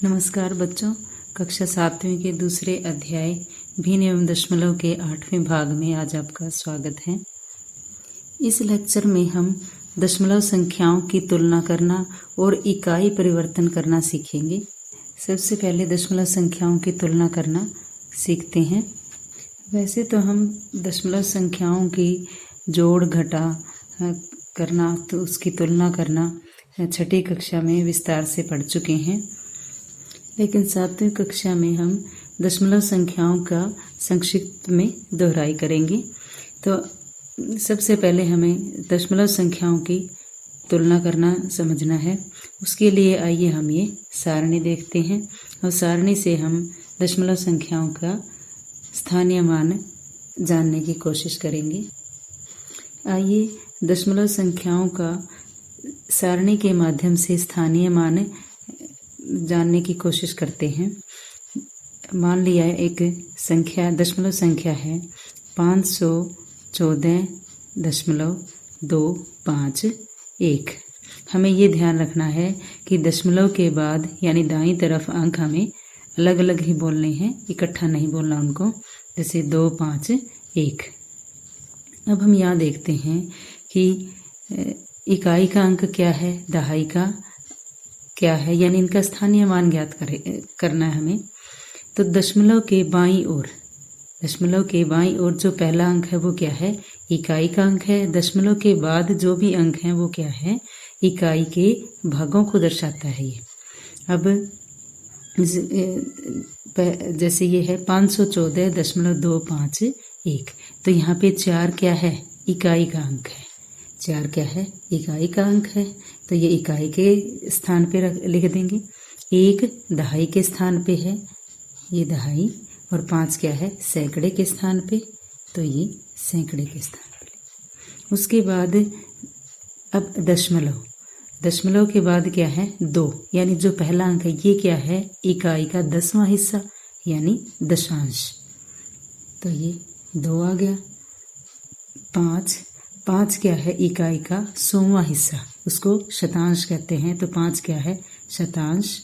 नमस्कार बच्चों, कक्षा 7वीं के दूसरे अध्याय भिन्न एवं दशमलव के 8वें भाग में आज आपका स्वागत है। इस लेक्चर में हम दशमलव संख्याओं की तुलना करना और इकाई परिवर्तन करना सीखेंगे। सबसे पहले दशमलव संख्याओं की तुलना करना सीखते हैं। वैसे तो हम दशमलव संख्याओं की जोड़ घटा करना तो उसकी तुलना करना छठी कक्षा में विस्तार से पढ़ चुके हैं, लेकिन 7वीं कक्षा में हम दशमलव संख्याओं का संक्षिप्त में दोहराई करेंगे। तो सबसे पहले हमें दशमलव संख्याओं की तुलना करना समझना है। उसके लिए आइए हम ये सारणी देखते हैं और सारणी से हम दशमलव संख्याओं का स्थानीय मान जानने की कोशिश करेंगे। आइए दशमलव संख्याओं का सारणी के माध्यम से स्थानीय मान जानने की कोशिश करते हैं। मान लिया एक संख्या दशमलव संख्या है 514.251। हमें ये ध्यान रखना है कि दशमलव के बाद यानी दाईं तरफ अंक हमें अलग अलग ही बोलने हैं, इकट्ठा नहीं बोलना उनको, जैसे 251। अब हम यहाँ देखते हैं कि इकाई का अंक क्या है, दहाई का क्या है, यानी इनका स्थानीय मान ज्ञात करना है हमें। तो दशमलव के बाईं ओर जो पहला अंक है वो क्या है, इकाई का अंक है। दशमलव के बाद जो भी अंक हैं वो क्या है, इकाई के भागों को दर्शाता है ये। अब जैसे ये है 514.251, तो यहाँ पे 4 क्या है, इकाई का अंक है। 4 क्या है, इकाई का अंक है, तो ये इकाई के स्थान पे लिख देंगे। 1 दहाई के स्थान पे है, ये दहाई, और 5 क्या है, सैकड़े के स्थान पे, तो ये सैकड़े के स्थान पे। उसके बाद अब दशमलव के बाद क्या है, 2, यानी जो पहला अंक है ये क्या है, इकाई का 10वां हिस्सा यानी दशांश, तो ये 2 आ गया। 5 क्या है, इकाई का 100वां हिस्सा, उसको शतांश कहते हैं, तो 5 क्या है, शतांश।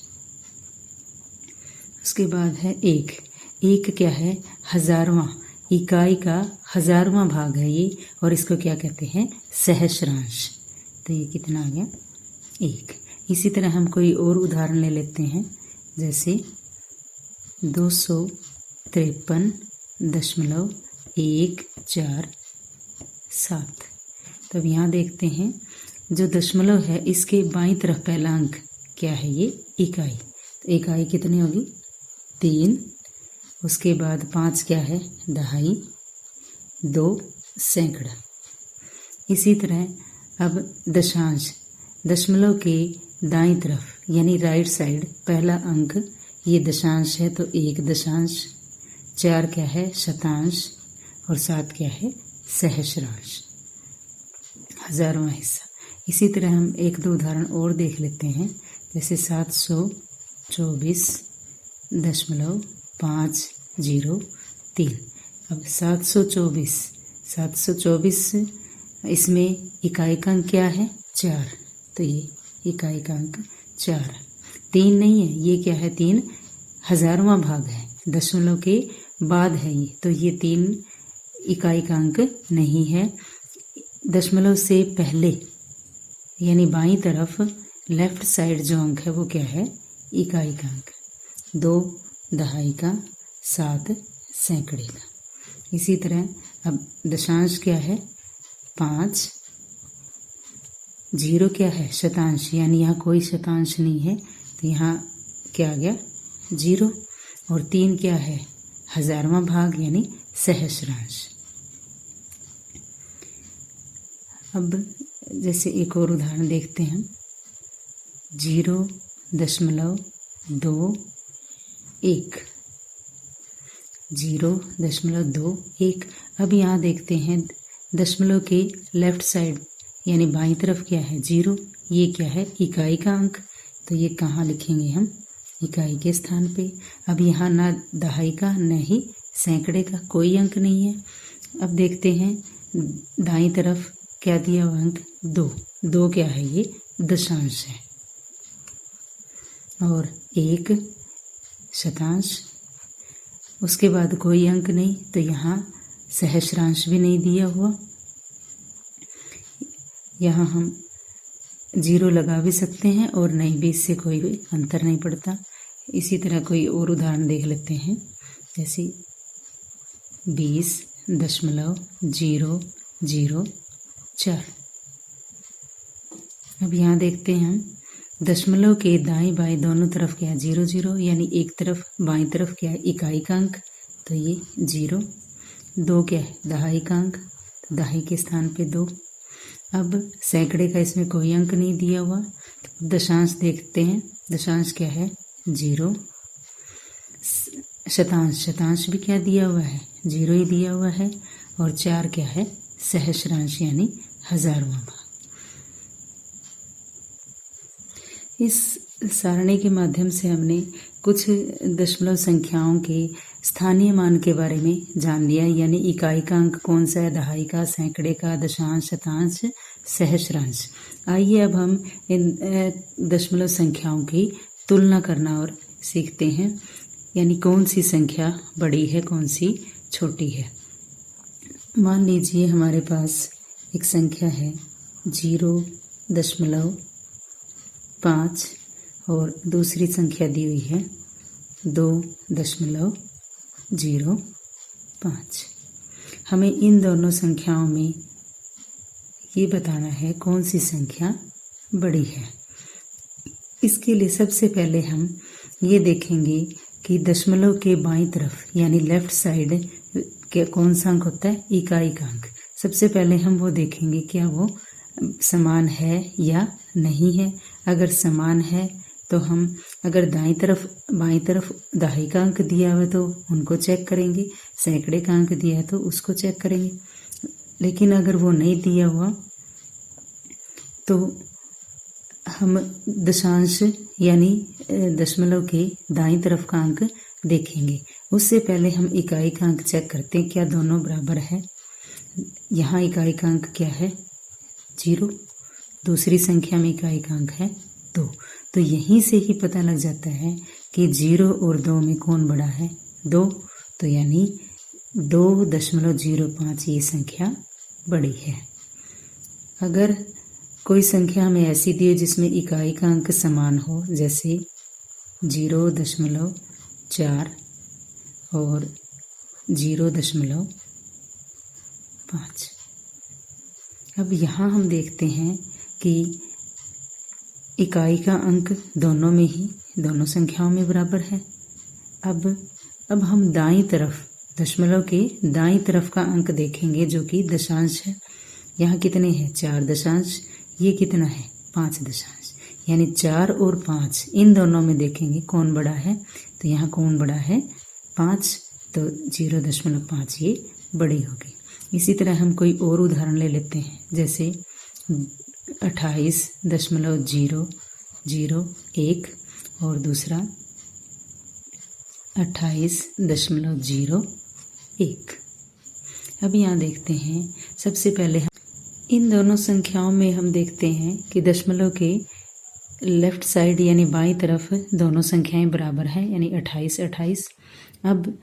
उसके बाद है 1 क्या है, 1000वां, इकाई का 1000वां भाग है ये, और इसको क्या कहते हैं, सहस्रांश। तो ये कितना आ गया, 1। इसी तरह हम कोई और उदाहरण ले लेते हैं, जैसे 253.147। तब यहाँ देखते हैं जो दशमलव है इसके बाईं तरफ पहला अंक क्या है, ये इकाई। तो इकाई कितनी होगी, 3। उसके बाद 5 क्या है, दहाई, 2 सैकड़ा। इसी तरह अब दशांश, दशमलव के दाईं तरफ यानी राइट साइड पहला अंक ये दशांश है, तो 1 दशांश। 4 क्या है, शतांश, और 7 क्या है, सहस्रांश, 1000वां हिस्सा। इसी तरह हम 1-2 उदाहरण और देख लेते हैं, जैसे 724.503। अब 724 इसमें इकाई का अंक क्या है, 4, तो ये इकाई का अंक 4। 3 नहीं है, ये क्या है, 3 1000वां भाग है, दशमलव के बाद है ये, तो ये 3 इकाई का अंक नहीं है। दशमलव से पहले यानी बाईं तरफ लेफ्ट साइड जो अंक है वो क्या है, इकाई का अंक। 2 दहाई का, 7 सैकड़े का। इसी तरह अब दशांश क्या है, 5। 0 क्या है, शतांश, यानी यहाँ कोई शतांश नहीं है, तो यहाँ क्या आ गया, 0। और 3 क्या है, 1000वां भाग यानी सहस्रांश। अब जैसे एक और उदाहरण देखते हैं, 0.21। अब यहाँ देखते हैं दशमलव के लेफ्ट साइड यानी बाईं तरफ क्या है, 0, ये क्या है, इकाई का अंक, तो ये कहाँ लिखेंगे हम, इकाई के स्थान पे। अब यहाँ ना दहाई का न ही सैकड़े का कोई अंक नहीं है। अब देखते हैं दाईं तरफ क्या दिया हुआ अंक, 2 क्या है, ये दशांश है। और 1 शतांश। उसके बाद कोई अंक नहीं, तो यहाँ सहस्रांश भी नहीं दिया हुआ। यहाँ हम 0 लगा भी सकते हैं और नहीं भी, इससे कोई अंतर नहीं पड़ता। इसी तरह कोई और उदाहरण देख लेते हैं, जैसे 20.004। अब यहाँ देखते हैं हम दशमलव के दाएं बाएं दोनों तरफ क्या है 0 0, यानी एक तरफ बाएं तरफ क्या है इकाई का अंक, तो ये 0। 2 क्या है दहाई का अंक, तो दहाई के स्थान पे 2। अब सैकड़े का इसमें कोई अंक नहीं दिया हुआ, तो दशांश देखते हैं। दशांश क्या है 0। शतांश भी क्या दिया हुआ है 0 ही दिया हुआ है। और 4 क्या है सहस्रांश यानी हजारवां भाग। इस सारणी के माध्यम से हमने कुछ दशमलव संख्याओं के स्थानीय मान के बारे में जान लिया, यानी इकाई का अंक कौन सा है, दहाई का, सैकड़े का, दशांश, शतांश, सहस्रांश। आइए अब हम इन दशमलव संख्याओं की तुलना करना और सीखते हैं, यानी कौन सी संख्या बड़ी है कौन सी छोटी है। मान लीजिए हमारे पास एक संख्या है 0.5 और दूसरी संख्या दी हुई है 2.05। हमें इन दोनों संख्याओं में ये बताना है कौन सी संख्या बड़ी है। इसके लिए सबसे पहले हम ये देखेंगे कि दशमलव के बाईं तरफ यानी लेफ्ट साइड के कौन सा अंक होता है इकाई का अंक। सबसे पहले हम वो देखेंगे क्या वो समान है या नहीं है। अगर समान है तो हम, अगर दाईं तरफ बाईं तरफ दहाई का अंक दिया हुआ तो उनको चेक करेंगे, सैकड़े का अंक दिया है तो उसको चेक करेंगे। लेकिन अगर वो नहीं दिया हुआ तो हम दशांश यानी दशमलव के दाईं तरफ का अंक देखेंगे। उससे पहले हम इकाई का अंक चेक करते हैं क्या दोनों बराबर है। यहाँ इकाई का अंक क्या है 0, दूसरी संख्या में इकाई का अंक है 2। तो यहीं से ही पता लग जाता है कि 0 और 2 में कौन बड़ा है 2, तो यानी 2.05 ये संख्या बड़ी है। अगर कोई संख्या हमें ऐसी दी है जिसमें इकाई का अंक समान हो, जैसे 0.4 और 0.5। अब यहाँ हम देखते हैं कि इकाई का अंक दोनों में ही, दोनों संख्याओं में बराबर है। अब हम दाईं तरफ दशमलव के दाईं तरफ का अंक देखेंगे जो कि दशांश है। यहाँ कितने हैं 4 दशांश, ये कितना है 5 दशांश, यानी 4 और 5 इन दोनों में देखेंगे कौन बड़ा है। तो यहाँ कौन बड़ा है 5, तो 0.5 ये बड़ी होगी। इसी तरह हम कोई और उदाहरण ले लेते हैं, जैसे 28.001 और दूसरा 28.01। अब यहाँ देखते हैं, सबसे पहले हम इन दोनों संख्याओं में हम देखते हैं कि दशमलव के लेफ्ट साइड यानी बाईं तरफ दोनों संख्याएं बराबर हैं, यानी 28। अब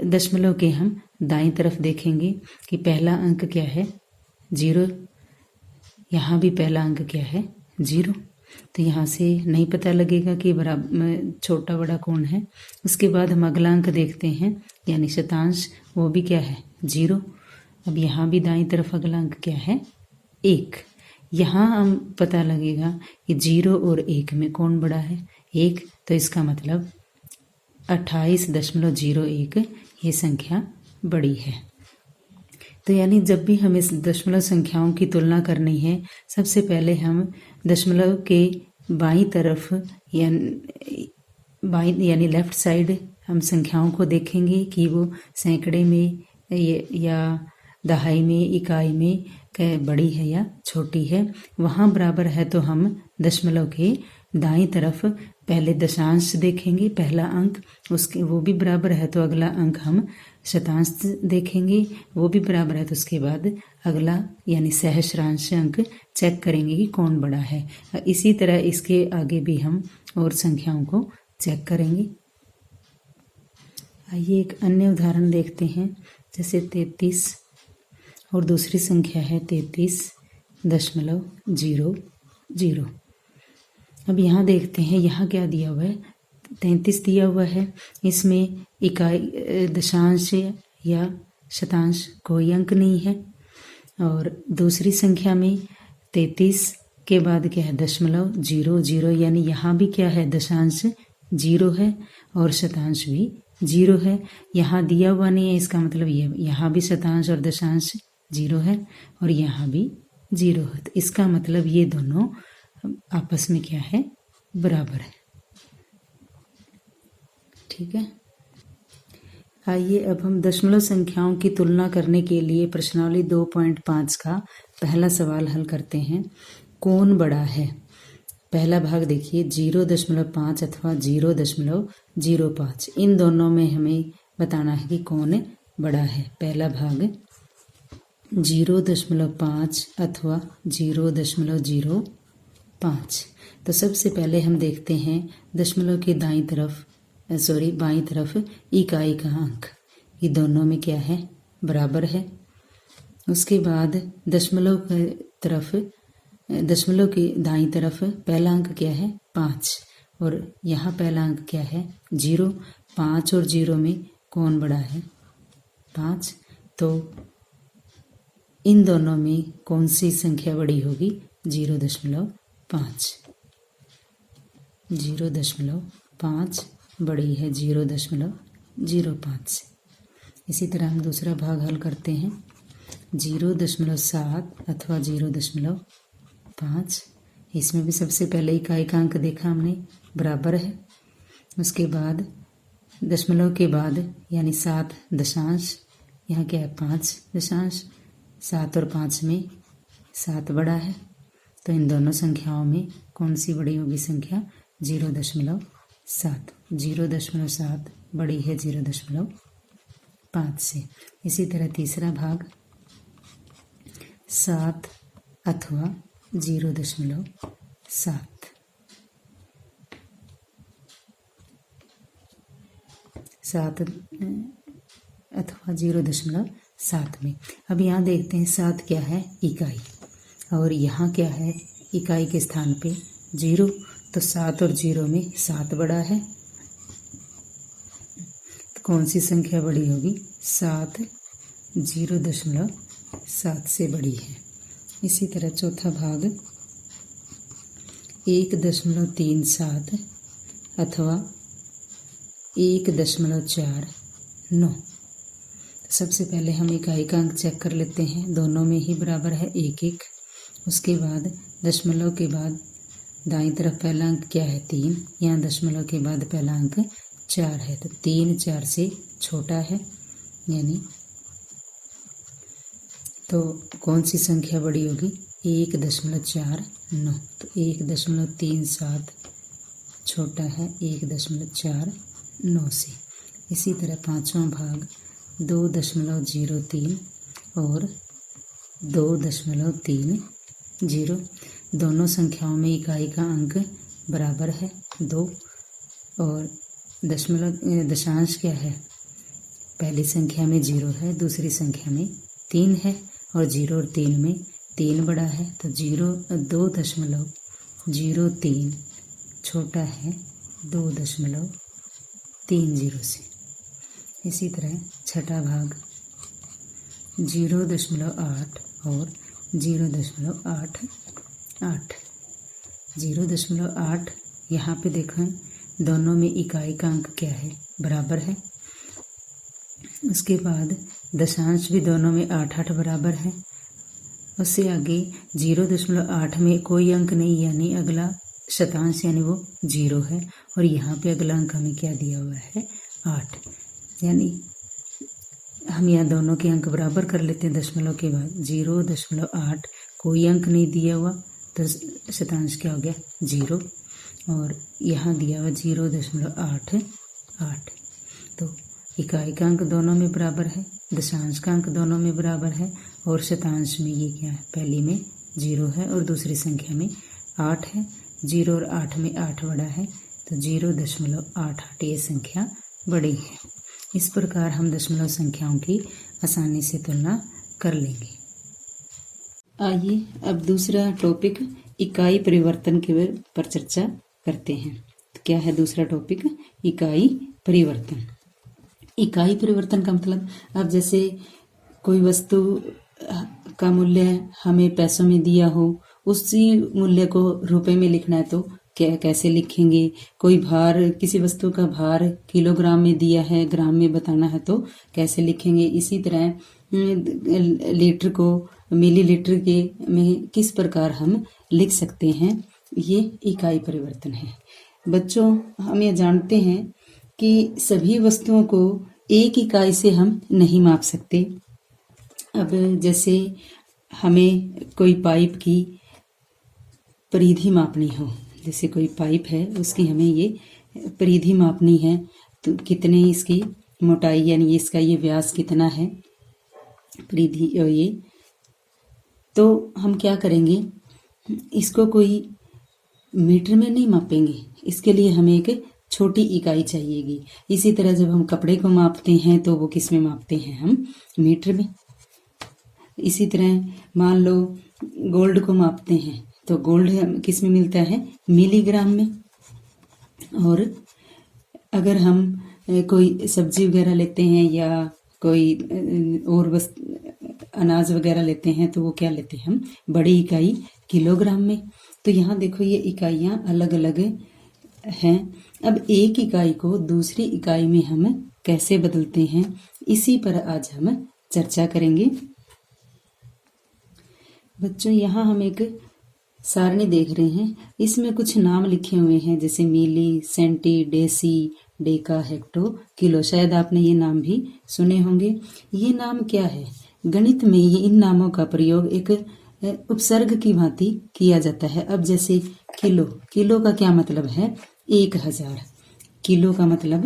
दशमलव के हम दाईं तरफ देखेंगे कि पहला अंक क्या है 0, यहाँ भी पहला अंक क्या है 0। तो यहाँ से नहीं पता लगेगा कि बराबर छोटा बड़ा कौन है। उसके बाद हम अगला अंक देखते हैं यानी शतांश, वो भी क्या है 0। अब यहाँ भी दाईं तरफ अगला अंक क्या है 1। यहाँ हम पता लगेगा कि 0 और 1 में कौन बड़ा है 1, तो इसका मतलब 28.01 ये संख्या बड़ी है। तो यानी जब भी हमें दशमलव संख्याओं की तुलना करनी है, सबसे पहले हम दशमलव के बाईं तरफ यानी लेफ्ट साइड हम संख्याओं को देखेंगे कि वो सैकड़े में या दहाई में, इकाई में बड़ी है या छोटी है। वहाँ बराबर है तो हम दशमलव के दाईं तरफ पहले दशांश देखेंगे, पहला अंक, उसके वो भी बराबर है तो अगला अंक हम शतांश देखेंगे, वो भी बराबर है तो उसके बाद अगला यानी सहस्रांश अंक चेक करेंगे कि कौन बड़ा है। इसी तरह इसके आगे भी हम और संख्याओं को चेक करेंगे। आइए एक अन्य उदाहरण देखते हैं, जैसे 33 और दूसरी संख्या है 33.00। अब यहाँ देखते हैं, यहाँ क्या दिया हुआ है, 33 दिया हुआ है, इसमें इकाई दशांश या शतांश कोई अंक नहीं है। और दूसरी संख्या में 33 के बाद क्या है, 0.00, यानी यहाँ भी क्या है, दशांश 0 है और शतांश भी 0 है। यहाँ दिया हुआ नहीं है, इसका मतलब ये यहाँ भी शतांश और दशांश 0 है और यहाँ भी 0 है। तो इसका मतलब ये दोनों आपस में क्या है, बराबर है। ठीक है। आइए अब हम दशमलव संख्याओं की तुलना करने के लिए प्रश्नावली 2.5 का पहला सवाल हल करते हैं। कौन बड़ा है? पहला भाग देखिए, 0.5 अथवा 0.05, इन दोनों में हमें बताना है कि कौन बड़ा है। पहला भाग 0.5 अथवा 0.05। तो सबसे पहले हम देखते हैं दशमलव के बाईं तरफ इकाई का अंक, ये दोनों में क्या है, बराबर है। उसके बाद दशमलव की दाईं तरफ पहला अंक क्या है, 5, और यहाँ पहला अंक क्या है, 0। 5 और 0 में कौन बड़ा है, 5। तो इन दोनों में कौन सी संख्या बड़ी होगी, 0.5। 0.5 बड़ी है 0.05 से। इसी तरह हम दूसरा भाग हल करते हैं, 0.7 अथवा 0.5। इसमें भी सबसे पहले इकाई का अंक देखा हमने, बराबर है। उसके बाद दशमलव के बाद यानी 7 दशांश, यहाँ क्या है, 5 दशांश। 7 और 5 में 7 बड़ा है। तो इन दोनों संख्याओं में कौन सी बड़ी होगी संख्या, 0.7। 0.7 बड़ी है 0.5 से। इसी तरह तीसरा भाग 7 अथवा 0.7। 7 अथवा 0.7 में। अब यहाँ देखते हैं 7 क्या है, इकाई, और यहाँ क्या है, इकाई के स्थान पे 0। तो 7 और 0 में 7 बड़ा है। तो कौन सी संख्या बड़ी होगी, 7 0.7 से बड़ी है। इसी तरह चौथा भाग 1.37 अथवा 1.49। तो सबसे पहले हम इकाई का अंक चेक कर लेते हैं, दोनों में ही बराबर है, 1-1। उसके बाद दशमलव के बाद दाईं तरफ पहला अंक क्या है, 3। यहाँ दशमलव के बाद पहला अंक 4 है। तो 3 4 से छोटा है, यानी तो कौन सी संख्या बड़ी होगी, 1.49। तो 1.37 छोटा है 1.49 से। इसी तरह पांचवा भाग 2.03 और 2.30। दोनों संख्याओं में इकाई का अंक बराबर है, 2। और दशांश क्या है, पहली संख्या में 0 है, दूसरी संख्या में 3 है, और 0 और 3 में 3 बड़ा है। तो 2.03 छोटा है 2.30 से। इसी तरह छठा भाग 0.8 और 0.88। 0.8 यहाँ पे देखें, दोनों में इकाई का अंक क्या है, बराबर है। उसके बाद दशांश भी दोनों में 8-8 बराबर है। उससे आगे 0.8 में कोई अंक नहीं, यानी अगला शतांश यानी वो 0 है। और यहाँ पे अगला अंक हमें क्या दिया हुआ है, 8। यानी हम यहाँ दोनों के अंक बराबर कर लेते हैं। दशमलव के बाद 0.8 कोई अंक नहीं दिया हुआ, तो शतांश क्या हो गया, 0। और यहाँ दिया हुआ 0.88। तो इकाई का अंक दोनों में बराबर है, दशांश का अंक दोनों में बराबर है, और शतांश में ये क्या है, पहली में 0 है और दूसरी संख्या में 8 है। 0 और 8 में 8 बड़ा है तो 0.88 ये संख्या बड़ी है। इस प्रकार हम दशमलव संख्याओं की आसानी से तुलना कर लेंगे। आइए अब दूसरा टॉपिक इकाई परिवर्तन के पर चर्चा करते हैं। तो क्या है दूसरा टॉपिक? इकाई परिवर्तन। इकाई परिवर्तन का मतलब, अब जैसे कोई वस्तु का मूल्य हमें पैसों में दिया हो, उसी मूल्य को रुपए में लिखना है तो कैसे लिखेंगे? कोई भार, किसी वस्तु का भार किलोग्राम में दिया है, ग्राम में बताना है तो कैसे लिखेंगे? इसी तरह लीटर को मिलीलीटर के में किस प्रकार हम लिख सकते हैं? ये इकाई परिवर्तन है। बच्चों, हम ये जानते हैं कि सभी वस्तुओं को एक इकाई से हम नहीं माप सकते। अब जैसे हमें कोई पाइप की परिधि मापनी हो, जैसे कोई पाइप है उसकी हमें ये परिधि मापनी है, तो कितने इसकी मोटाई यानी इसका ये व्यास कितना है परिधि ये, तो हम क्या करेंगे? इसको कोई मीटर में नहीं मापेंगे, इसके लिए हमें एक छोटी इकाई चाहिएगी। इसी तरह जब हम कपड़े को मापते हैं तो वो किस में मापते हैं? हम मीटर में। इसी तरह मान लो गोल्ड को मापते हैं तो गोल्ड किस में मिलता है? मिलीग्राम में। और अगर हम कोई सब्जी वगैरह लेते हैं या कोई और अनाज वगैरह लेते हैं तो वो क्या लेते हैं हम? बड़ी इकाई किलोग्राम में। तो यहाँ देखो ये इकाइयाँ अलग अलग हैं। अब एक इकाई को दूसरी इकाई में हम कैसे बदलते हैं, इसी पर आज हम चर्चा करेंगे। बच्चों, यहाँ हम एक सारणी देख रहे हैं, इसमें कुछ नाम लिखे हुए हैं जैसे milli, centi, deci, deca, hecto, kilo. शायद आपने ये नाम भी सुने होंगे। ये नाम क्या है? गणित में ये इन नामों का प्रयोग एक उपसर्ग की भांति किया जाता है। अब जैसे किलो, किलो का क्या मतलब है? 1000। किलो का मतलब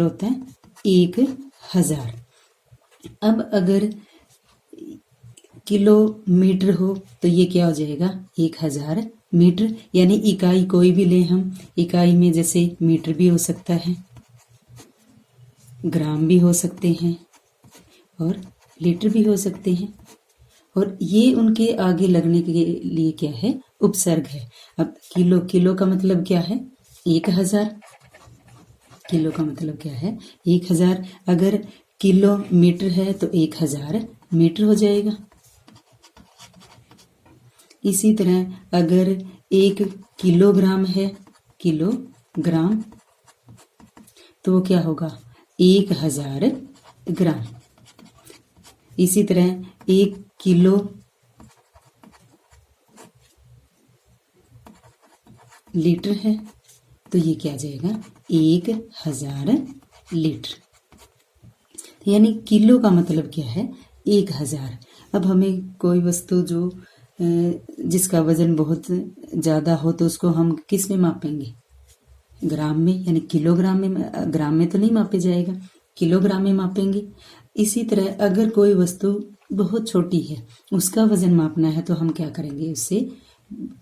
होता है 1000। अब अगर किलोमीटर हो तो ये क्या हो जाएगा? 1000 मीटर। यानी इकाई कोई भी ले हम, इकाई में जैसे मीटर भी हो सकता है, ग्राम भी हो सकते हैं और लीटर भी हो सकते हैं, और ये उनके आगे लगने के लिए क्या है? उपसर्ग है। अब किलो का मतलब क्या है? 1000। किलो का मतलब क्या है? 1000। अगर किलोमीटर है तो 1000 मीटर हो जाएगा। इसी तरह अगर 1 किलोग्राम है, किलोग्राम, तो वो क्या होगा? 1000 ग्राम। इसी तरह 1 किलो लीटर है तो ये क्या आ जाएगा? 1000 लीटर। यानी किलो का मतलब क्या है? 1000। अब हमें कोई वस्तु जो जिसका वजन बहुत ज़्यादा हो तो उसको हम किस में मापेंगे? ग्राम में, यानी किलोग्राम में। ग्राम में तो नहीं मापे जाएगा, किलोग्राम में मापेंगे। इसी तरह अगर कोई वस्तु बहुत छोटी है, उसका वजन मापना है तो हम क्या करेंगे? उससे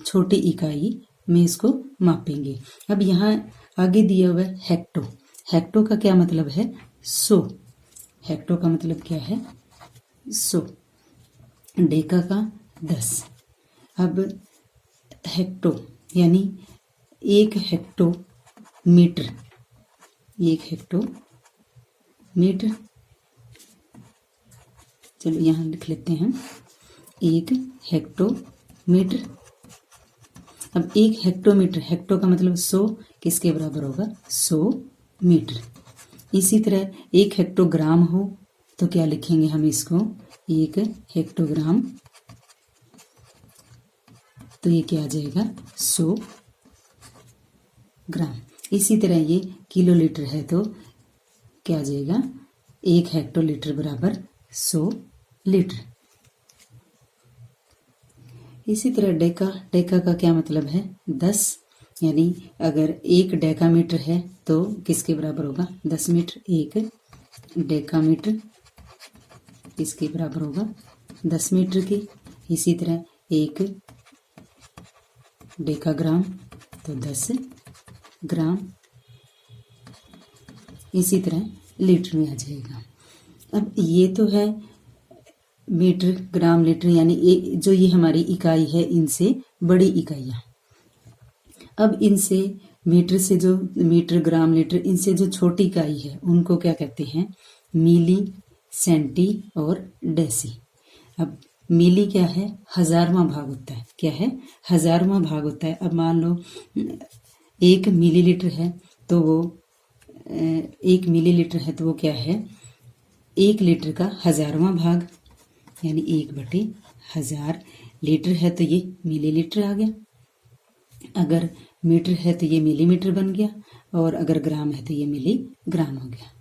छोटी इकाई में इसको मापेंगे। अब यहाँ आगे दिया हुआ है हेक्टो। हेक्टो का क्या मतलब है? 100। हेक्टो का मतलब क्या है? 100। डेका का 10। अब हेक्टो यानी 1 हेक्टो मीटर। 1 हेक्टो मीटर, चलो यहाँ लिख लेते हैं 1 हेक्टोमीटर। अब 1 हेक्टोमीटर, हेक्टो का मतलब 100, किसके बराबर होगा? 100 मीटर। इसी तरह 1 हेक्टोग्राम हो तो क्या लिखेंगे हम इसको? 1 हेक्टोग्राम, तो ये क्या आ जाएगा? 100 ग्राम। इसी तरह ये किलोलीटर है तो क्या आ जाएगा? 1 हेक्टोलीटर बराबर 100 लीटर। इसी तरह डेका का क्या मतलब है? 10। यानी अगर 1 डेकामीटर है तो किसके बराबर होगा? 10 मीटर। 1 डेकामीटर किसके बराबर होगा? 10 मीटर की। इसी तरह 1 डेकाग्राम तो 10 ग्राम, इसी तरह लीटर में आ जाएगा। अब ये तो है मीटर, ग्राम, लीटर, यानी जो ये हमारी इकाई है इनसे बड़ी इकाइयाँ। अब इनसे मीटर से जो मीटर, ग्राम, लीटर, इनसे जो छोटी इकाई है उनको क्या कहते हैं? मिली, सेंटी और डेसी। अब मिली क्या है? 1000वां भाग होता है। क्या है? 1000वां भाग होता है। अब मान लो 1 मिलीलीटर है तो वो 1 मिलीलीटर है तो वो क्या है? 1 लीटर का 1000वां भाग, यानी 1/1000। लीटर है तो ये मिलीलीटर आ गया। अगर मीटर है तो ये मिलीमीटर बन गया, और अगर ग्राम है तो ये मिलीग्राम हो गया।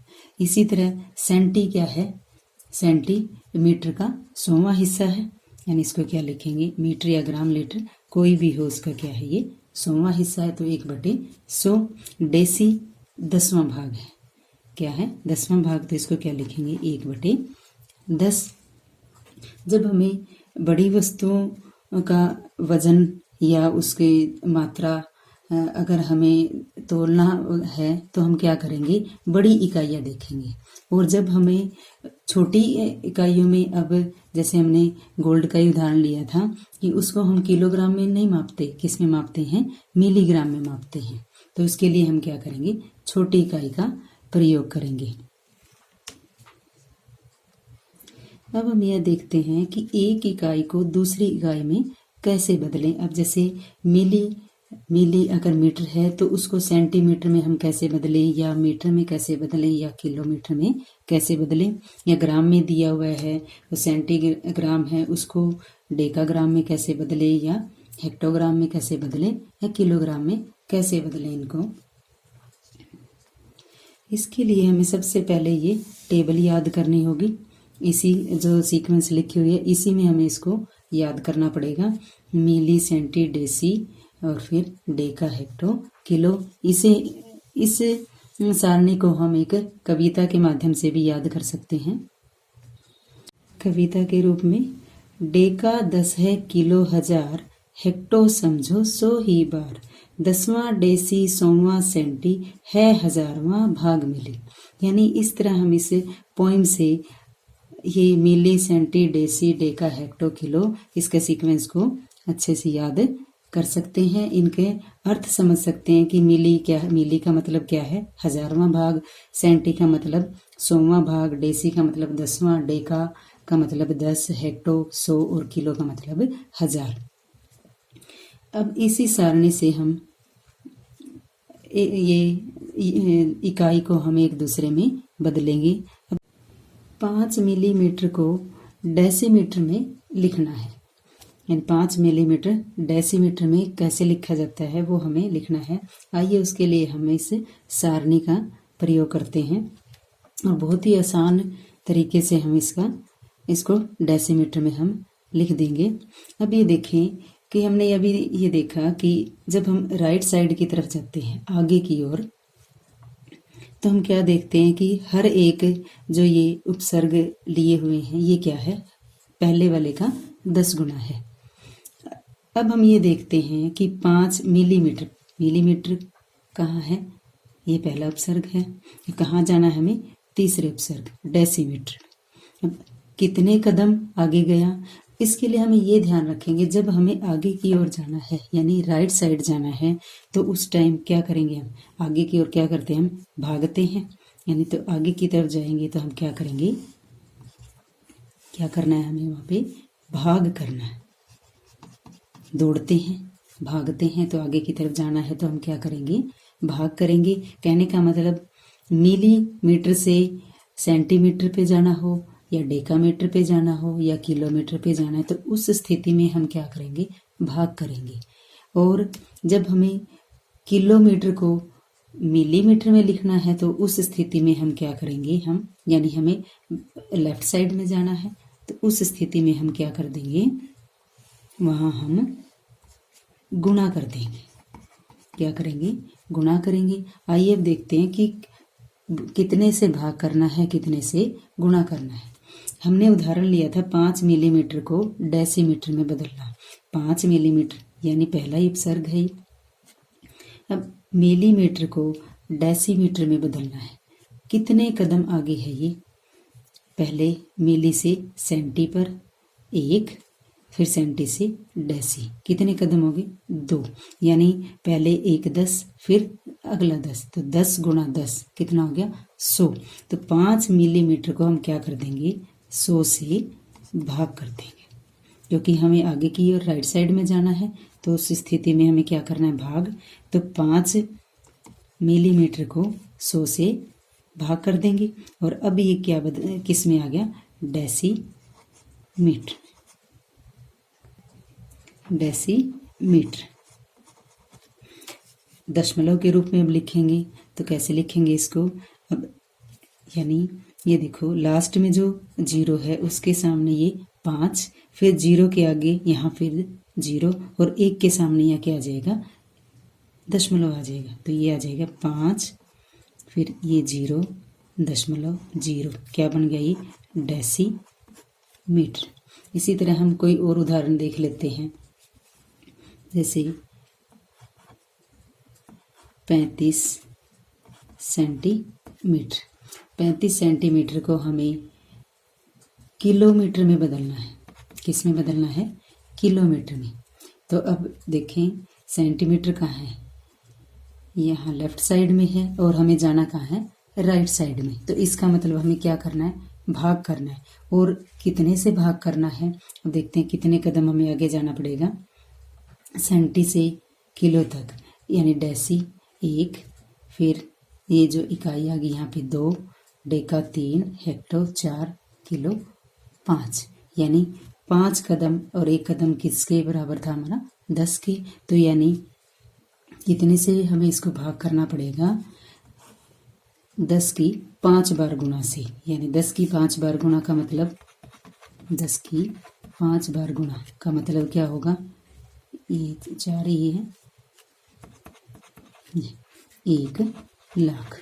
इसी तरह सेंटी क्या है? सेंटी मीटर का 100वां हिस्सा है, यानी इसको क्या लिखेंगे? मीटर या ग्राम, लीटर कोई भी हो, उसका क्या है? ये 100वां हिस्सा है तो 1/100। डेसी 10वां भाग है। क्या है? 10वां भाग, तो इसको क्या लिखेंगे? 1/10। जब हमें बड़ी वस्तुओं का वजन या उसकी मात्रा अगर हमें तोलना है तो हम क्या करेंगे? बड़ी इकाइयाँ देखेंगे। और जब हमें छोटी इकाइयों में, अब जैसे हमने गोल्ड का ही उदाहरण लिया था कि उसको हम किलोग्राम में नहीं मापते, किस में मापते हैं? मिलीग्राम में मापते हैं। तो इसके लिए हम क्या करेंगे? छोटी इकाई का प्रयोग करेंगे। अब हम यह देखते हैं कि एक इकाई को दूसरी इकाई में कैसे बदलें। अब जैसे मिली अगर मीटर है तो उसको सेंटीमीटर में हम कैसे बदलें, या मीटर में कैसे बदलें, या किलोमीटर में कैसे बदलें, या ग्राम में दिया हुआ है वो सेंटीग्राम है उसको डेकाग्राम में कैसे बदलें, या हेक्टोग्राम में कैसे बदलें, या किलोग्राम में कैसे बदलें इनको। इसके लिए हमें सबसे पहले ये टेबल याद करनी होगी। इसी जो सीक्वेंस लिखी हुई है इसी में हमें इसको याद करना पड़ेगा। मिली, सेंटी, डेसी और फिर डेका, हेक्टो, किलो। इस सारणी को हम एक कविता के माध्यम से भी याद कर सकते हैं। कविता के रूप में, डेका 10 है, किलो 1000, हेक्टो समझो 100 ही बार, 10वां डेसी 100वां सेंटी है 1000वां भाग मिली। यानी इस तरह हम इस पोइम से ये milli, centi, deci, deca, hecto, kilo, इसके सीक्वेंस को अच्छे से याद कर सकते हैं। इनके अर्थ समझ सकते हैं कि मिली क्या है? मिली का मतलब क्या है? 1000वां भाग। सेंटी का मतलब 100वां भाग। डेसी का मतलब 10वां। डेका का मतलब 10। हेक्टो 100 और किलो का मतलब 1000। अब इसी सारणी से हम ये इकाई को हम एक दूसरे में बदलेंगे। 5 मिलीमीटर को डेसीमीटर में लिखना है, यानी 5 मिलीमीटर डेसीमीटर में कैसे लिखा जाता है वो हमें लिखना है। आइए उसके लिए हम इस सारणी का प्रयोग करते हैं और बहुत ही आसान तरीके से हम इसको डेसीमीटर में हम लिख देंगे। अब ये देखें कि हमने अभी ये देखा कि जब हम राइट साइड की तरफ जाते हैं आगे की ओर, तो हम क्या देखते हैं कि हर एक जो ये उपसर्ग लिए हुए हैं ये क्या है? पहले वाले का 10 गुना है। अब हम ये देखते हैं कि 5 मिलीमीटर, मिलीमीटर कहाँ है? ये पहला उपसर्ग है। कहाँ जाना है हमें? तीसरे उपसर्ग डेसीमीटर। अब कितने कदम आगे गया? इसके लिए हमें ये ध्यान रखेंगे, जब हमें आगे की ओर जाना है यानी राइट साइड जाना है तो उस टाइम क्या करेंगे? हम आगे की ओर क्या करते हैं? हम भागते हैं। यानी तो आगे की तरफ जाएंगे तो हम क्या करेंगे? क्या करना है हमें? वहाँ पे भाग करना है। दौड़ते हैं, भागते हैं, तो आगे की तरफ जाना है तो हम क्या करेंगे? भाग करेंगे। कहने का मतलब मिलीमीटर से सेंटीमीटर पे जाना हो या डेकामीटर पे जाना हो या किलोमीटर पे जाना है तो उस स्थिति में हम क्या करेंगे? भाग करेंगे। और जब हमें किलोमीटर को मिलीमीटर में लिखना है तो उस स्थिति में हम क्या करेंगे? हम यानी हमें लेफ्ट साइड में जाना है तो उस स्थिति में हम क्या कर देंगे? वहाँ हम गुणा कर देंगे। क्या करेंगे? गुणा करेंगे। आइए अब देखते हैं कि कितने से भाग करना है, कितने से गुणा करना है। हमने उदाहरण लिया था 5 मिलीमीटर को डेसीमीटर में बदलना। 5 मिलीमीटर यानी पहला ही उपसर्ग है। अब मिलीमीटर को डेसीमीटर में बदलना है। कितने कदम आगे है ये? पहले मिली से सेंटी पर 1, फिर सेंटी से डेसी, कितने कदम हो गए? 2, यानी पहले 1 10, फिर अगला 10, तो 10 गुणा 10 कितना हो गया? 100। तो 5 मिलीमीटर को हम क्या कर देंगे? 100 से भाग कर देंगे, क्योंकि हमें आगे की ओर राइट साइड में जाना है। तो उस स्थिति में हमें क्या करना है? भाग। तो 5 मिलीमीटर को 100 से भाग कर देंगे। और अब ये क्या किस में आ गया? डेसीमीटर। डेसीमीटर दशमलव के रूप में अब लिखेंगे, तो कैसे लिखेंगे इसको? अब यानी ये देखो, लास्ट में जो 0 है उसके सामने ये 5, फिर 0 के आगे यहाँ फिर 0, और 1 के सामने यहाँ क्या आ जाएगा? दशमलव आ जाएगा। तो ये आ जाएगा 5, फिर ये 0.0, क्या बन गया? ये डेसीमीटर। इसी तरह हम कोई और उदाहरण देख लेते हैं, जैसे 35 सेंटीमीटर। 35 सेंटीमीटर को हमें किलोमीटर में बदलना है। किस में बदलना है? किलोमीटर में। तो अब देखें, सेंटीमीटर कहाँ है? यहाँ लेफ्ट साइड में है, और हमें जाना कहाँ है? राइट साइड में। तो इसका मतलब हमें क्या करना है? भाग करना है। और कितने से भाग करना है? अब देखते हैं कितने कदम हमें आगे जाना पड़ेगा। सेंटी से किलो तक, यानी डेसी 1, फिर ये जो इकाई आ गई यहाँ पे 2, डेका 3, हेक्टो 4, किलो 5, यानी 5 कदम। और 1 कदम किसके बराबर था? हमारा 10 के। तो यानी कितने से हमें इसको भाग करना पड़ेगा? 10 की 5 बार गुणा से, यानी 10 की 5 बार गुणा का मतलब 10 की 5 बार गुणा का मतलब क्या होगा? ये 4 ही है, 1 लाख।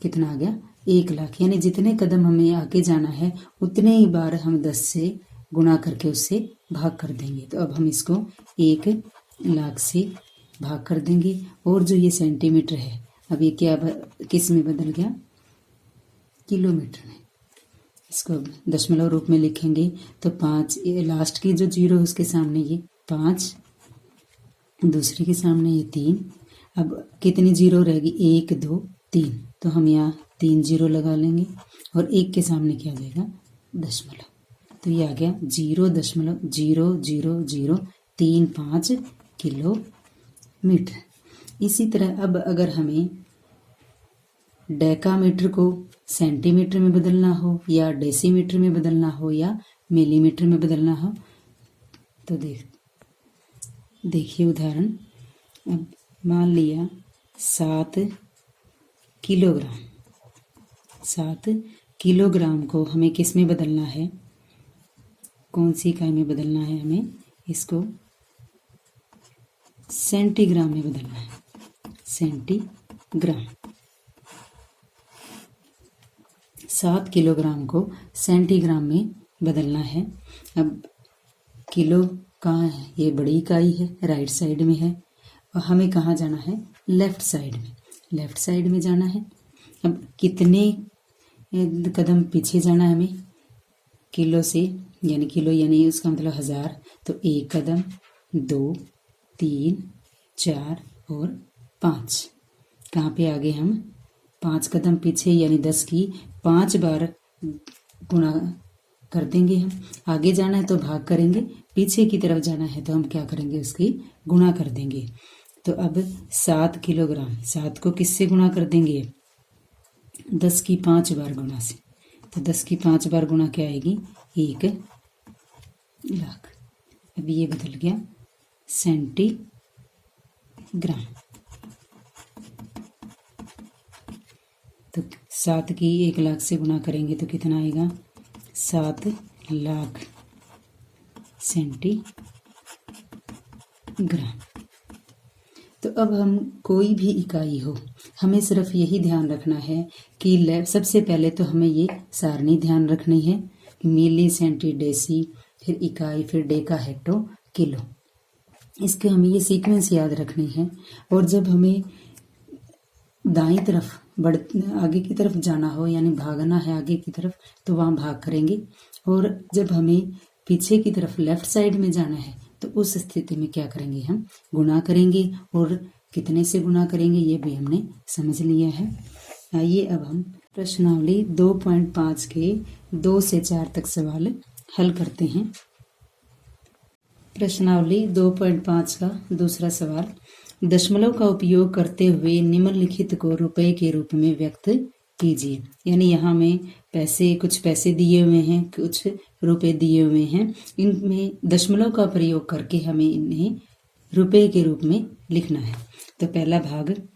कितना आ गया? 1 लाख। यानी जितने कदम हमें आगे जाना है उतने ही बार हम 10 से गुणा करके उससे भाग कर देंगे। तो अब हम इसको 1 लाख से भाग कर देंगे। और जो ये सेंटीमीटर है, अब ये क्या किस में बदल गया? किलोमीटर में। इसको दशमलव रूप में लिखेंगे तो 5, लास्ट की जो 0 है उसके सामने ये 5, दूसरे के सामने ये 3। अब कितनी 0 रहेगी? 1 2 3, तो हम यहाँ 3 0 लगा लेंगे, और 1 के सामने क्या आ जाएगा? दशमलव। तो ये आ गया 0.000035 किलोमीटर। इसी तरह अब अगर हमें डेकामीटर को सेंटीमीटर में बदलना हो, या डेसीमीटर में बदलना हो, या मिलीमीटर में बदलना हो, तो देखिए उदाहरण। अब मान लिया 7 किलोग्राम। 7 किलोग्राम को हमें किस में बदलना है? कौन सी इकाई में बदलना है? हमें इसको सेंटीग्राम में बदलना है। सेंटीग्राम। 7 किलोग्राम को सेंटीग्राम में बदलना है। अब किलो कहाँ है? ये बड़ी इकाई है, राइट साइड में है, और हमें कहाँ जाना है? लेफ्ट साइड में। लेफ्ट साइड में जाना है। अब कितने कदम पीछे जाना है हमें? किलो से, यानी किलो यानी उसका मतलब 1000। तो 1 कदम, 2 3 4 और 5। कहाँ पे आगे? हम 5 कदम पीछे, यानी 10 की 5 बार गुणा कर देंगे। हम आगे जाना है तो भाग करेंगे, पीछे की तरफ जाना है तो हम क्या करेंगे? उसकी गुणा कर देंगे। तो अब 7 किलोग्राम, 7 को किससे गुणा कर देंगे? 10 की 5 बार गुणा से। तो 10 की 5 बार गुणा क्या आएगी? 1 लाख। अब ये बदल गया सेंटीग्राम। तो 7 की 1 लाख से गुणा करेंगे तो कितना आएगा? 7 लाख सेंटीग्राम। तो अब हम कोई भी इकाई हो, हमें सिर्फ यही ध्यान रखना है कि सबसे पहले तो हमें ये सारणी ध्यान रखनी है, मिली सेंटी डेसी, फिर इकाई, फिर डेका हेक्टो किलो। इसके हमें ये सीक्वेंस याद रखनी है। और जब हमें दाईं तरफ आगे की तरफ जाना हो, यानी भागना है आगे की तरफ, तो वहाँ भाग करेंगे। और जब हमें पीछे की तरफ लेफ्ट साइड में जाना है तो उस स्थिति में क्या करेंगे, हम गुणा करेंगे। और कितने से गुणा करेंगे ये भी हमने समझ लिया है। आइए अब हम प्रश्नावली 2.5 के 2 से 4 तक सवाल हल करते हैं। प्रश्नावली 2.5 का दूसरा सवाल, दशमलव का उपयोग करते हुए निम्नलिखित को रुपए के रूप में व्यक्त कीजिए। यानी यहाँ में कुछ पैसे दिए हुए हैं, कुछ रुपए दिए हुए हैं, इनमें दशमलव का प्रयोग करके हमें इन्हें रुपए के रूप में लिखना है। तो पहला भाग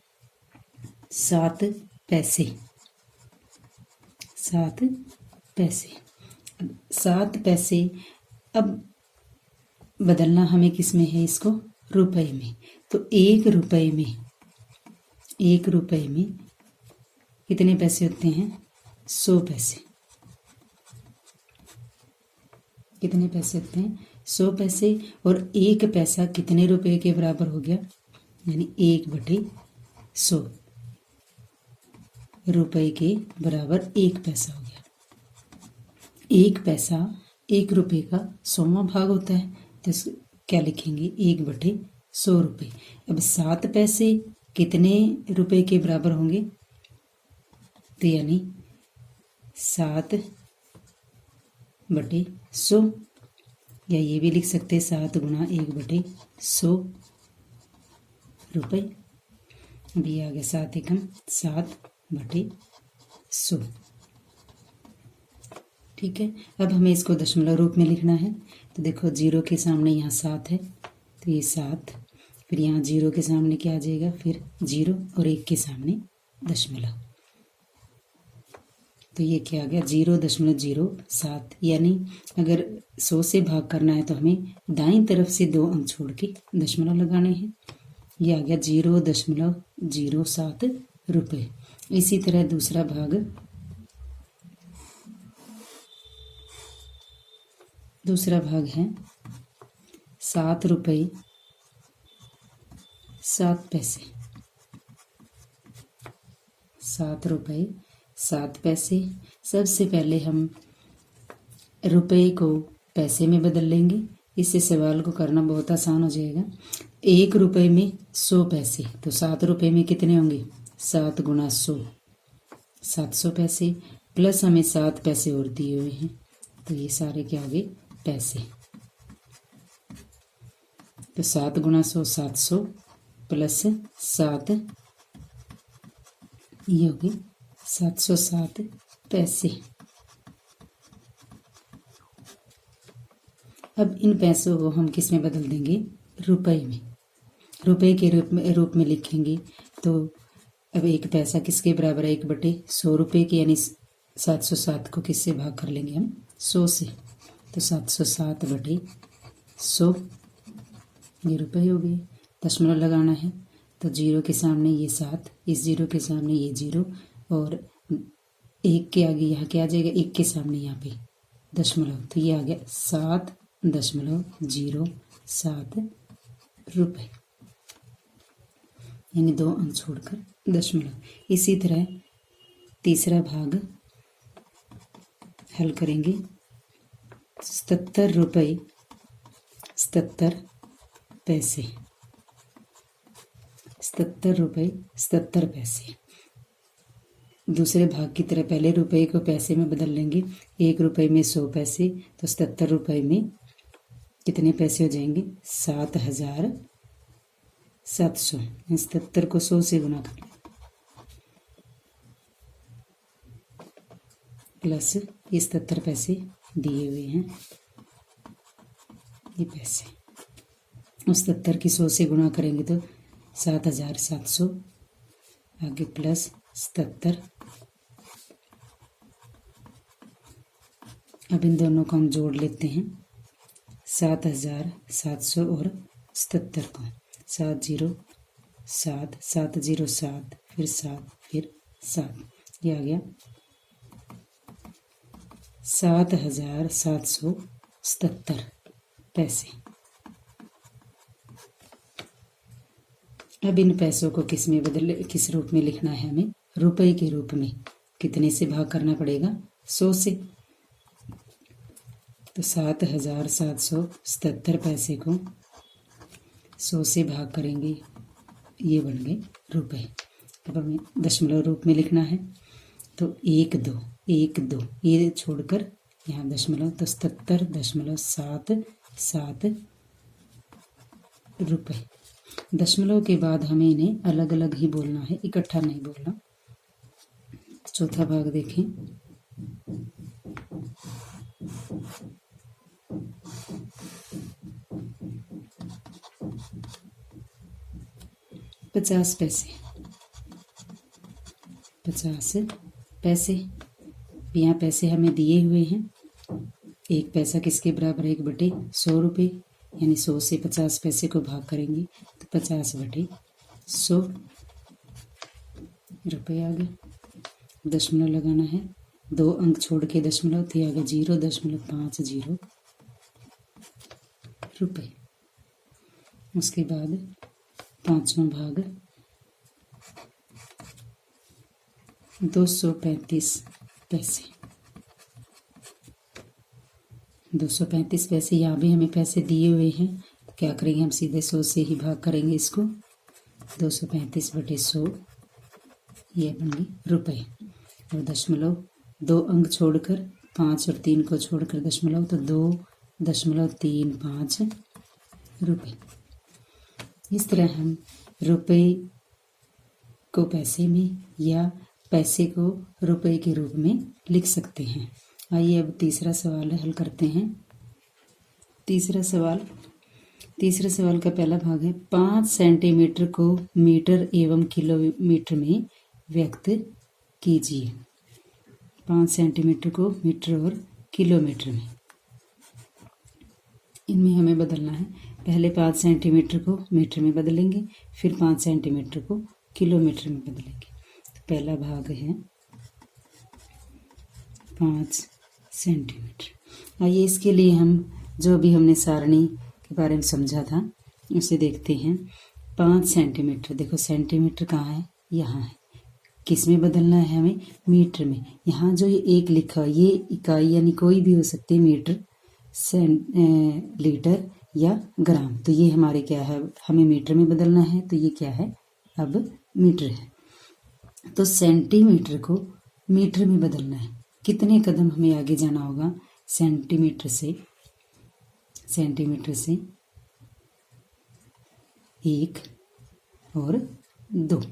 7 पैसे, 7 पैसे, 7 पैसे। अब बदलना हमें किस में है, इसको रुपए में। तो 1 रुपए में, 1 रुपए में कितने पैसे होते हैं, 100 पैसे। कितने पैसे होते हैं, 100 पैसे। और 1 पैसा कितने रुपए के बराबर हो गया, यानी 1/100 रुपए के बराबर 1 पैसा हो गया। 1 पैसा 1 रुपए का 100वां भाग होता है, तो क्या लिखेंगे, 1/100 रुपये। अब 7 पैसे कितने रुपए के बराबर होंगे, तो यानी 7/100, या ये भी लिख सकते 7 गुणा 1/100 रुपये। अभी आ गया 7 एकम 7/100। ठीक है। अब हमें इसको दशमलव रूप में लिखना है। तो देखो 0 के सामने यहाँ 7 है, तो ये 7, फिर यहाँ 0 के सामने क्या आ जाएगा, फिर 0, और 1 के सामने दशमलव। तो ये क्या आ गया, 0.07। यानी अगर 100 से भाग करना है तो हमें दाईं तरफ से 2 अंक छोड़ के दशमलव लगाने हैं। ये आ गया 0.07 रुपये। इसी तरह दूसरा भाग, है 7 रुपये 7 पैसे, 7 रुपये 7 पैसे। सबसे पहले हम रुपए को पैसे में बदल लेंगे, इससे सवाल को करना बहुत आसान हो जाएगा। 1 रुपये में 100 पैसे, तो 7 रुपये में कितने होंगे, 7 गुणा 100, 700 पैसे। प्लस हमें 7 पैसे और दिए हुए हैं, तो ये सारे क्या हो गए, पैसे। तो 7 गुणा 100 700, प्लस 7, ये हो गए 707 पैसे। अब इन पैसों को हम किस में बदल देंगे, रुपए में, रुपए के रूप में लिखेंगे। तो अब 1 पैसा किसके बराबर है, 1/100 रुपये के, यानी 707 को किससे भाग कर लेंगे हम, 100 से। तो 707/100 ये रुपये हो गए। दशमलव लगाना है, तो 0 के सामने ये 7, इस 0 के सामने ये 0, और 1 के आगे यहाँ क्या आ जाएगा, 1 के सामने यहाँ पे दशमलव, तो ये आ गया 7.07 रुपये, यानी 2 अंक छोड़कर दशमलव। इसी तरह तीसरा भाग हल करेंगे। 77 रुपये 77 पैसे, 77 रुपये 77 पैसे। दूसरे भाग की तरह पहले रुपये को पैसे में बदल लेंगे। 1 रुपये में 100 पैसे, तो 77 रुपये में कितने पैसे हो जाएंगे, 7,700। 77 को 100 से गुना कर लें, प्लस ये 77 पैसे दिए हुए हैं, ये पैसे। उस 77 की 100 से गुणा करेंगे तो 7,700, आगे प्लस 77। अब इन दोनों को हम जोड़ लेते हैं, 7,700 और 77 को, 707 707, फिर 7, फिर 7, ये आ गया 7,777 पैसे। अब इन पैसों को किस रूप में लिखना है हमें? रुपए के रूप में। कितने से भाग करना पड़ेगा? 100 से। तो 7,777 पैसे को 100 से भाग करेंगे, ये बन गए रुपए। अब हमें दशमलव रूप में लिखना है, तो 1 2 ये छोड़कर यहाँ दशमलव, तो 77.77 रुपए। दशमलव के बाद हमें इन्हें अलग अलग ही बोलना है, इकट्ठा नहीं बोलना। चौथा भाग देखें। पचास पैसे, 50 पैसे। यहाँ पैसे हमें दिए हुए हैं। 1 पैसा किसके बराबर है? 1/100 रुपये, यानी 100 से 50 पैसे को भाग करेंगे तो 50/100 रुपये आ गए। दशमलव लगाना है, 2 अंक छोड़ के दशमलव, तो आ गया 0.50 रुपये। उसके बाद 5वां भाग 235 पैसे। 235 पैसे, यहाँ भी हमें पैसे दिए हुए हैं, तो क्या करेंगे हम? सीधे 100 से ही भाग करेंगे इसको। 235/100 ये बन गई रुपये। और दशमलव 2 अंक छोड़कर, 5 और 3 को छोड़कर दशमलव, तो 2.35 रुपये। इस तरह हम रुपये को पैसे में या पैसे को रुपए के रूप में लिख सकते हैं। आइए अब तीसरा सवाल हल करते हैं। तीसरा सवाल का पहला भाग है, 5 सेंटीमीटर को मीटर एवं किलोमीटर में व्यक्त कीजिए। 5 सेंटीमीटर को मीटर और किलोमीटर में, इनमें हमें बदलना है। पहले 5 सेंटीमीटर को मीटर में बदलेंगे, फिर 5 सेंटीमीटर को किलोमीटर में बदलेंगे। तो पहला भाग है 5 सेंटीमीटर। आइए इसके लिए हम जो भी हमने सारणी के बारे में समझा था उसे देखते हैं। 5 सेंटीमीटर, देखो सेंटीमीटर कहाँ है? यहाँ है। किस में बदलना है हमें? मीटर में। यहाँ जो ये 1 लिखा है ये इकाई यानी कोई भी हो सकती है, मीटर, लीटर या ग्राम। तो ये हमारे क्या है? हमें मीटर में बदलना है, तो ये क्या है? अब मीटर है। तो सेंटीमीटर को मीटर में बदलना है। कितने कदम हमें आगे जाना होगा? सेंटीमीटर से 1 और 2,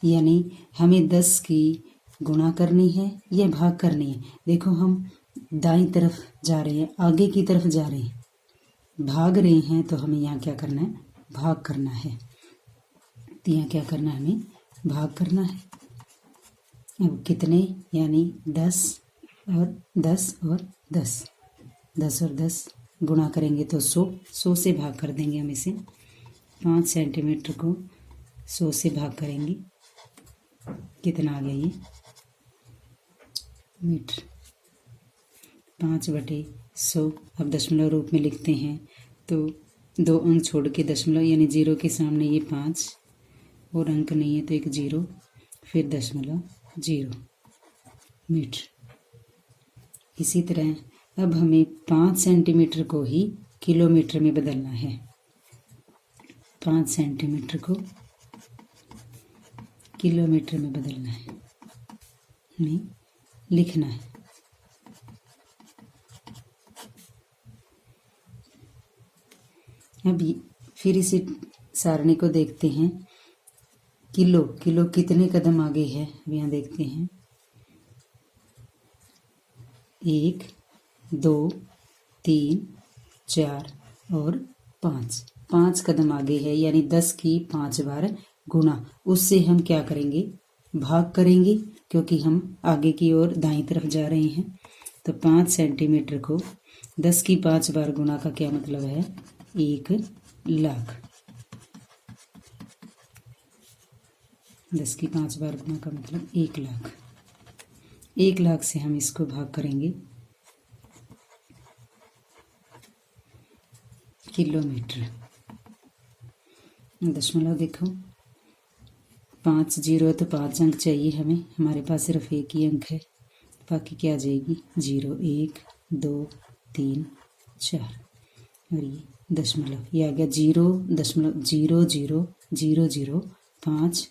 यानी हमें 10 की गुणा करनी है या भाग करनी है। देखो हम दाईं तरफ जा रहे हैं, आगे की तरफ जा रहे हैं, भाग रहे हैं, तो हमें यहाँ क्या करना है? भाग करना है। तो यहाँ क्या करना है? हमें भाग करना है। अब कितने? यानी 10 और 10 और 10, 10 और 10 गुणा करेंगे तो 100 से भाग कर देंगे हम इसे। 5 सेंटीमीटर को 100 से भाग करेंगे, कितना आ गया ये? मीटर। 5/100। अब दशमलव रूप में लिखते हैं, तो 2 अंक छोड़ के दशमलव, यानी 0 के सामने ये 5 और अंक नहीं है तो एक 0, फिर दशमलव 0 मीटर। इसी तरह अब हमें 5 सेंटीमीटर को ही किलोमीटर में बदलना है। 5 सेंटीमीटर को किलोमीटर में बदलना है, हमें लिखना है। अब फिर इसी सारणी को देखते हैं। किलो कितने कदम आगे है? अब यहाँ देखते हैं, 1 2 3 4 और 5 कदम आगे है, यानी 10 की 5 बार गुणा। उससे हम क्या करेंगे? भाग करेंगे, क्योंकि हम आगे की ओर दाईं तरफ जा रहे हैं। तो 5 सेंटीमीटर को 10 की 5 बार गुणा का क्या मतलब है? 1 लाख। 10 की 5 बार गुणा का मतलब 1 लाख। 1 लाख से हम इसको भाग करेंगे किलोमीटर। दशमलव देखो, 5 जीरो तो 5 अंक चाहिए हमें, हमारे पास सिर्फ एक ही अंक है, बाकी क्या आ जाएगी 0 1 2 3 4 और ये दशमलव, ये आ गया 0.000005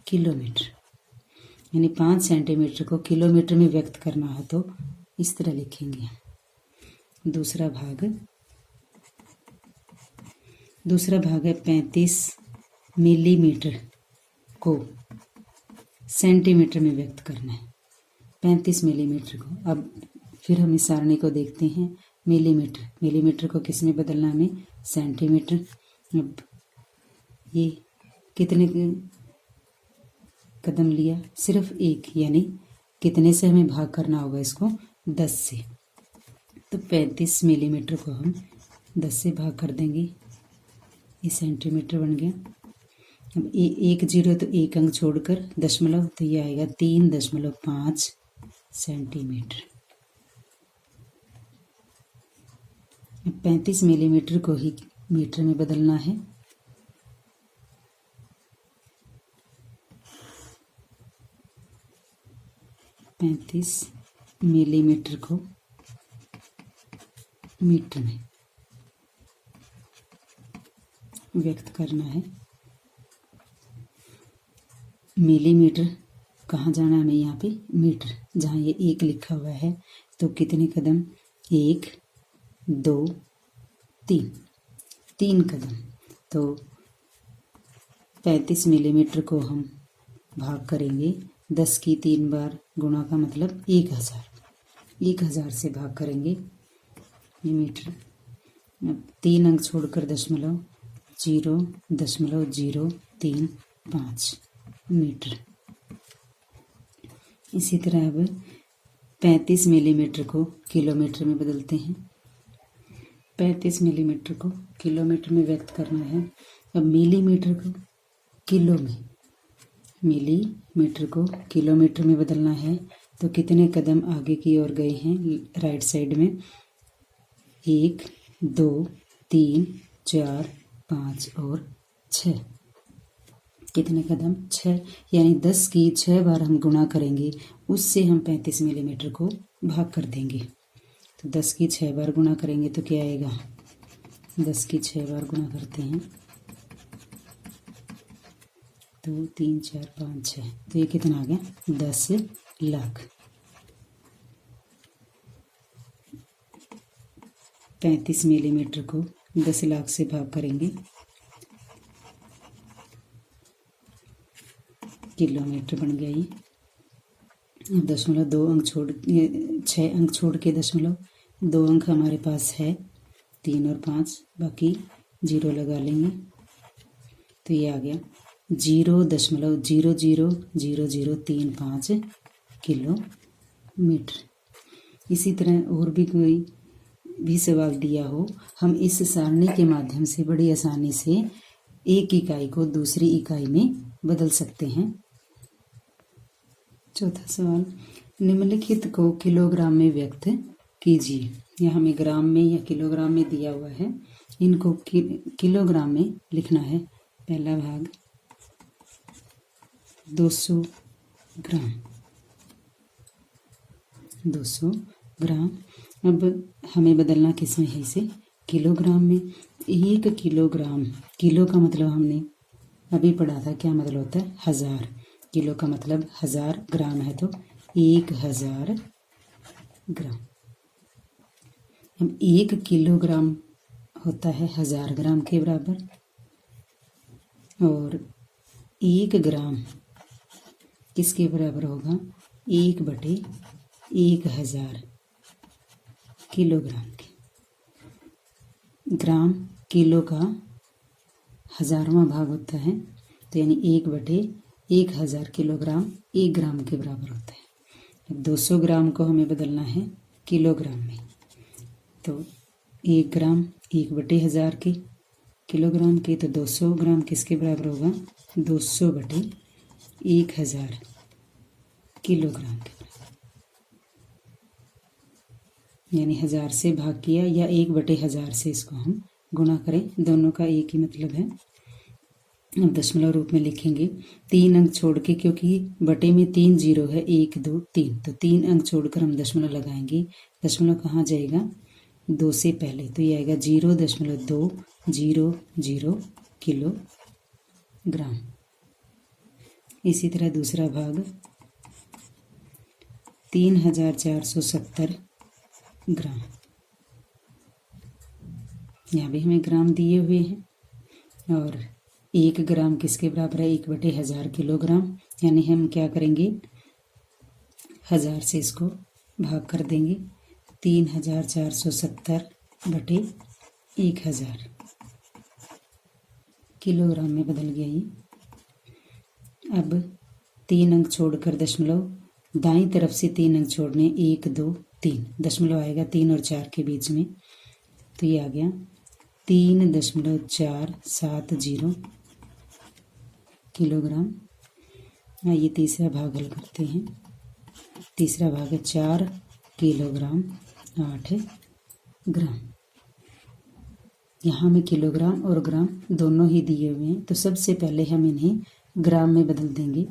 किलोमीटर। यानी 5 सेंटीमीटर को किलोमीटर में व्यक्त करना हो तो इस तरह लिखेंगे। दूसरा भाग है 35 मिलीमीटर को सेंटीमीटर में व्यक्त करना है, 35 मिलीमीटर को। अब फिर हम इस सारणी को देखते हैं। मिलीमीटर को किस में बदलना हमें, सेंटीमीटर। अब ये कितने कदम लिया, सिर्फ एक, यानी कितने से हमें भाग करना होगा इसको, 10 से। तो 35 मिलीमीटर को हम 10 से भाग कर देंगे, ये सेंटीमीटर बन गया। अब एक जीरो तो एक अंक छोड़कर दशमलव, तो ये आएगा 3.5 सेंटीमीटर। 35 मिलीमीटर को ही मीटर में बदलना है। पैंतीस मिलीमीटर को मीटर में व्यक्त करना है। मिलीमीटर कहाँ जाना है हमें, यहाँ पे मीटर, जहाँ ये 1 लिखा हुआ है तो कितने कदम, 1 2 3 कदम। तो 35 मिलीमीटर को हम भाग करेंगे 10 की 3 बार, गुणा का मतलब 1000 से भाग करेंगे ये मीटर। 3 अंक छोड़कर दशमलव, 0.035 मीटर। इसी तरह अब 35 मिलीमीटर को किलोमीटर में बदलते हैं। 35 मिलीमीटर को किलोमीटर में व्यक्त करना है। अब मिलीमीटर को किलोमीटर में बदलना है तो कितने कदम आगे की ओर गए हैं, राइट साइड में, 1 2 3 4 5 और 6। कितने कदम, 6, यानी 10 की 6 बार हम गुणा करेंगे, उससे हम 35 मिलीमीटर को भाग कर देंगे। तो 10 की 6 बार गुणा करेंगे तो क्या आएगा, 10 की 6 बार गुणा करते हैं, 2 3 4 5 6, तो ये कितना आ गया, 10 लाख। 35 मिलीमीटर को 10 लाख से भाग करेंगे, किलोमीटर बन गया ये। दशमलव 2 अंक 6 अंक छोड़ के दशमलव 2 अंक हमारे पास है, 3 और 5, बाकी 0 लगा लेंगे तो ये आ गया 0.000035 किलोमीटर। इसी तरह और भी कोई भी सवाल दिया हो, हम इस सारणी के माध्यम से बड़ी आसानी से एक इकाई को दूसरी इकाई में बदल सकते हैं। चौथा सवाल, निम्नलिखित को किलोग्राम में व्यक्त कीजिए। यह हमें ग्राम में या किलोग्राम में दिया हुआ है, इनको किलोग्राम में लिखना है। पहला भाग 200 ग्राम, 200 ग्राम। अब हमें बदलना किस में है, इसे किलोग्राम में। 1 किलोग्राम, किलो का मतलब हमने अभी पढ़ा था, क्या मतलब होता है, 1000। किलो का मतलब 1000, ग्राम है तो 1000 ग्राम। अब 1 किलोग्राम होता है 1000 ग्राम के बराबर, और 1 ग्राम किसके बराबर होगा, 1/1000 किलोग्राम के। ग्राम किलो का 1000वां भाग होता है, तो यानी 1/1000 किलोग्राम 1 ग्राम के बराबर होता है। अब 200 ग्राम को हमें बदलना है किलोग्राम में, तो 1 ग्राम 1/1000 के किलोग्राम के, तो 200 ग्राम किसके बराबर होगा, 200/1000 किलोग्राम के, यानी 1000 से भाग किया या 1/1000 से इसको हम गुणा करें, दोनों का एक ही मतलब है। अब दशमलव रूप में लिखेंगे 3 अंक छोड़ के, क्योंकि बटे में 3 जीरो है, 1 2 3, तो 3 अंक छोड़कर हम दशमलव लगाएंगे। दशमलव कहाँ जाएगा? 2 से पहले, तो ये आएगा 0.200 किलोग्राम। इसी तरह दूसरा भाग 3470 ग्राम। यहाँ भी हमें ग्राम दिए हुए हैं, और 1 ग्राम किसके बराबर है? 1/1000 किलोग्राम। यानी हम क्या करेंगे? 1000 से इसको भाग कर देंगे। 3470/1000 किलोग्राम में बदल गया ये। अब 3 अंक छोड़कर दशमलव, दाईं तरफ से 3 अंक छोड़ने, 1 2 3, दशमलव आएगा 3 और 4 के बीच में, तो ये आ गया 3.470 किलोग्राम। आइए तीसरा भाग हल करते हैं। तीसरा भाग है 4 किलोग्राम 8 ग्राम। यहाँ में किलोग्राम और ग्राम दोनों ही दिए हुए हैं, तो सबसे पहले हम इन्हें ग्राम में बदल देंगे।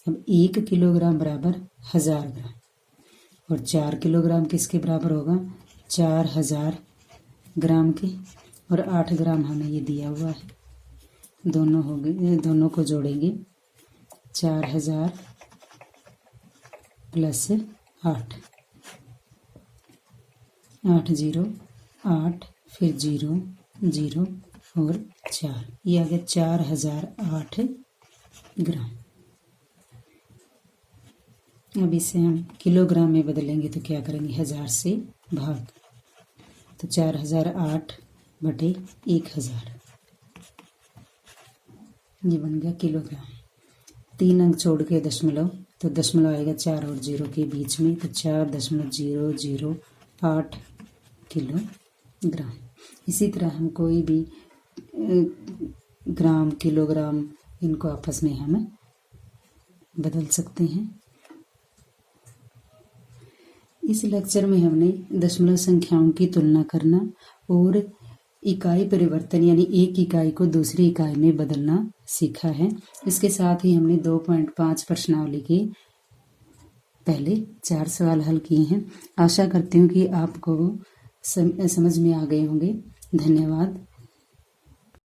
अब 1 किलोग्राम बराबर 1000 ग्राम, और 4 किलोग्राम किसके बराबर होगा? 4000 ग्राम के, और 8 ग्राम हमें ये दिया हुआ है। दोनों हो गए, दोनों को जोड़ेंगे। 4000 प्लस 8, 8 0 8, फिर 0 0 और 4, ये आ गया 4008 ग्राम। अब इसे हम किलोग्राम में बदलेंगे, तो क्या करेंगे? 1000 से भाग, तो 4008/1000, ये बन गया किलोग्राम। 3 अंक छोड़ के दशमलव, तो दशमलव आएगा 4 और 0 के बीच में, तो 4.008 किलोग्राम। इसी तरह हम कोई भी ग्राम, किलोग्राम, इनको आपस में हम बदल सकते हैं। इस लेक्चर में हमने दशमलव संख्याओं की तुलना करना और इकाई परिवर्तन यानी एक इकाई को दूसरी इकाई में बदलना सीखा है। इसके साथ ही हमने 2.5 प्रश्नावली के पहले 4 सवाल हल किए हैं। आशा करती हूँ कि आपको समझ में आ गए होंगे। धन्यवाद।